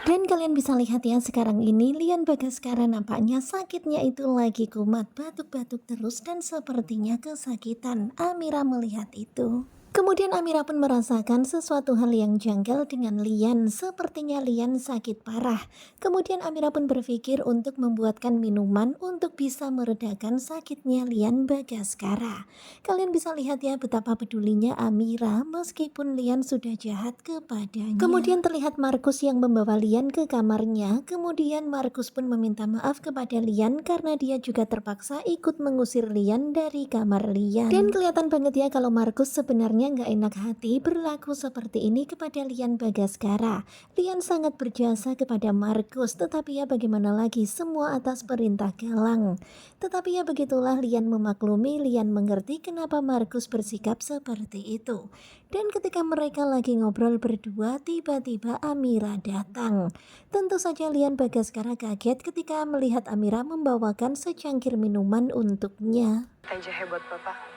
Dan kalian bisa lihat ya sekarang ini Lian Bagaskara nampaknya sakitnya itu lagi kumat, batuk-batuk terus dan sepertinya kesakitan. Amira melihat itu. Kemudian Amira pun merasakan sesuatu hal yang janggal dengan Lian. Sepertinya Lian sakit parah. Kemudian Amira pun berpikir untuk membuatkan minuman untuk bisa meredakan sakitnya Lian Bagaskara. Kalian bisa lihat ya betapa pedulinya Amira meskipun Lian sudah jahat kepadanya. Kemudian terlihat Markus yang membawa Lian ke kamarnya. Kemudian Markus pun meminta maaf kepada Lian karena dia juga terpaksa ikut mengusir Lian dari kamar Lian. Dan kelihatan banget ya kalau Markus sebenarnya nggak enak hati berlaku seperti ini kepada Lian Bagaskara. Lian sangat berjasa kepada Markus, tetapi ya bagaimana lagi, semua atas perintah Galang. Tetapi ya begitulah, Lian memaklumi, Lian mengerti kenapa Markus bersikap seperti itu. Dan ketika mereka lagi ngobrol berdua, tiba-tiba Amira datang. Tentu saja Lian Bagaskara kaget ketika melihat Amira membawakan secangkir minuman untuknya. Teh jahe buat Bapak.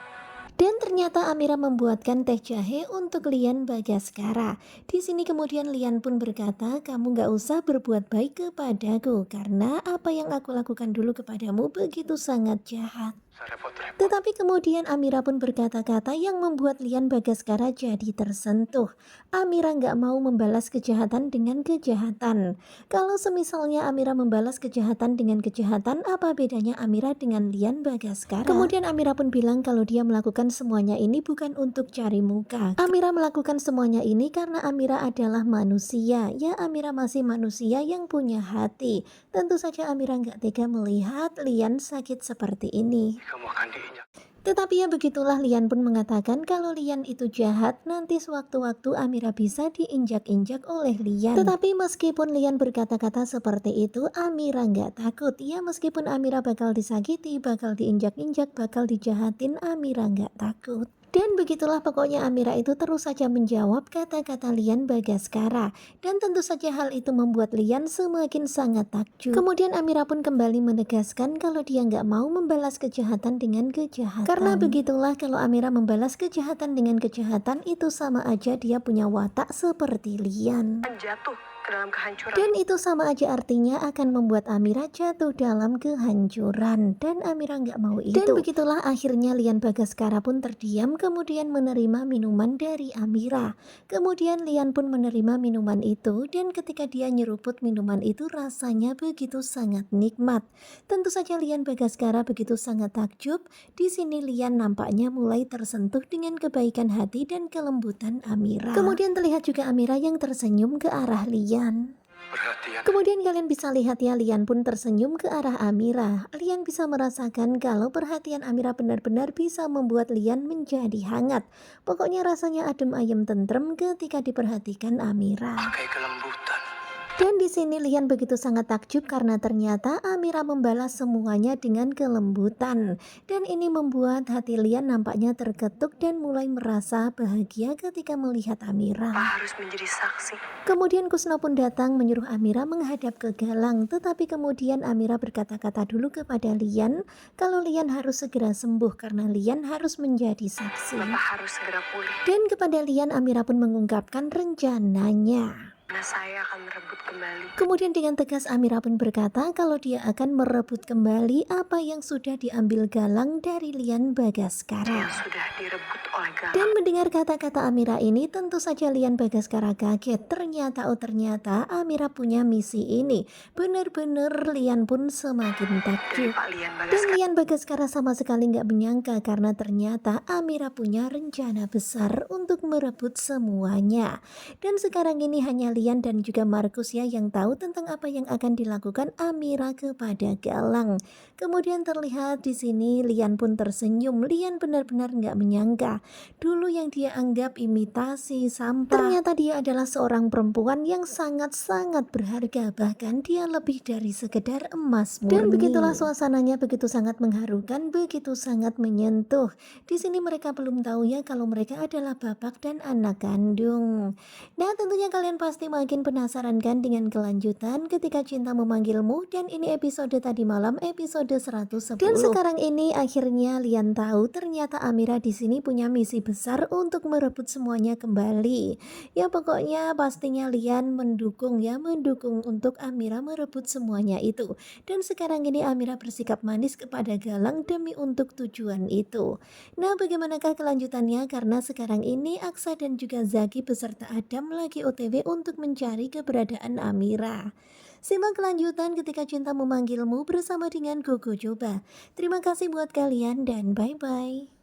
Dan ternyata Amira membuatkan teh jahe untuk Lian Bagaskara. Di sini kemudian Lian pun berkata, kamu gak usah berbuat baik kepadaku karena apa yang aku lakukan dulu kepadamu begitu sangat jahat. Repot-repot. Tetapi kemudian Amira pun berkata-kata yang membuat Lian Bagaskara jadi tersentuh. Amira gak mau membalas kejahatan dengan kejahatan. Kalau semisalnya Amira membalas kejahatan dengan kejahatan, apa bedanya Amira dengan Lian Bagaskara? Kemudian Amira pun bilang kalau dia melakukan semuanya ini bukan untuk cari muka. Amira melakukan semuanya ini karena Amira adalah manusia. Ya, Amira masih manusia yang punya hati. Tentu saja Amira nggak tega melihat Lian sakit seperti ini. Kamu akan diinjak. Tetapi ya begitulah, Lian pun mengatakan kalau Lian itu jahat, nanti sewaktu-waktu Amira bisa diinjak-injak oleh Lian. Tetapi meskipun Lian berkata-kata seperti itu, Amira nggak takut. Ya, meskipun Amira bakal disakiti, bakal diinjak-injak, bakal dijahatin, Amira nggak takut. Dan begitulah pokoknya Amira itu terus saja menjawab kata-kata Lian Bagaskara. Dan tentu saja hal itu membuat Lian semakin sangat takjub. Kemudian Amira pun kembali menegaskan kalau dia nggak mau membalas kejahatan dengan kejahatan. Karena begitulah, kalau Amira membalas kejahatan dengan kejahatan itu sama aja dia punya watak seperti Lian. Jatuh ke dalam kehancuran. Dan itu sama aja artinya akan membuat Amira jatuh dalam kehancuran. Dan Amira nggak mau itu. Dan begitulah akhirnya Lian Bagaskara pun terdiam kemudian menerima minuman dari Amira. Kemudian Lian pun menerima minuman itu dan ketika dia nyeruput minuman itu rasanya begitu sangat nikmat. Tentu saja Lian Bagaskara begitu sangat takjub. Di sini Lian nampaknya mulai tersentuh dengan kebaikan hati dan kelembutan Amira. Kemudian terlihat juga Amira yang tersenyum ke arah Lian. Perhatian. Kemudian kalian bisa lihat ya, Lian pun tersenyum ke arah Amira. Lian bisa merasakan kalau perhatian Amira benar-benar bisa membuat Lian menjadi hangat. Pokoknya rasanya adem ayem tentrem ketika diperhatikan Amira. Pakai kelembutan. Dan di sini Lian begitu sangat takjub karena ternyata Amira membalas semuanya dengan kelembutan. Dan ini membuat hati Lian nampaknya terketuk dan mulai merasa bahagia ketika melihat Amira. Pak harus menjadi saksi. Kemudian Kusno pun datang menyuruh Amira menghadap ke Galang. Tetapi kemudian Amira berkata-kata dulu kepada Lian kalau Lian harus segera sembuh karena Lian harus menjadi saksi. Bapak harus segera pulih. Dan kepada Lian Amira pun mengungkapkan rencananya. Karena saya akan merebut kembali. Kemudian dengan tegas Amira pun berkata kalau dia akan merebut kembali apa yang sudah diambil Galang dari Lian Bagaskara. Yang sudah direbut oleh Galang. Dan mendengar kata-kata Amira ini tentu saja Lian Bagaskara kaget. Ternyata Amira punya misi ini. Benar-benar Lian pun semakin takjub. Pak Lian Dan Bagaskara. Lian Bagaskara sama sekali nggak menyangka karena ternyata Amira punya rencana besar untuk merebut semuanya. Dan sekarang ini hanya Lian dan juga Markus ya yang tahu tentang apa yang akan dilakukan Amira kepada Galang. Kemudian terlihat di sini Lian pun tersenyum. Lian benar-benar nggak menyangka. Dulu yang dia anggap imitasi sampah, ternyata dia adalah seorang perempuan yang sangat-sangat berharga. Bahkan dia lebih dari sekedar emas murni. Dan begitulah suasananya begitu sangat mengharukan, begitu sangat menyentuh. Di sini mereka belum tahu ya kalau mereka adalah bapak dan anak kandung. Nah, tentunya kalian pasti makin penasaran kan dengan kelanjutan Ketika Cinta Memanggilmu, dan ini episode tadi malam, episode 110. Dan sekarang ini akhirnya Lian tahu ternyata Amira di sini punya misi besar untuk merebut semuanya kembali. Ya pokoknya pastinya Lian mendukung untuk Amira merebut semuanya itu. Dan sekarang ini Amira bersikap manis kepada Galang demi untuk tujuan itu. Nah, bagaimanakah kelanjutannya? Karena sekarang ini Aksa dan juga Zaki beserta Adam lagi OTW untuk mencari keberadaan Amira. Simak kelanjutan ketika cinta memanggilmu bersama dengan Gogo Coba. Terima kasih buat kalian dan bye-bye.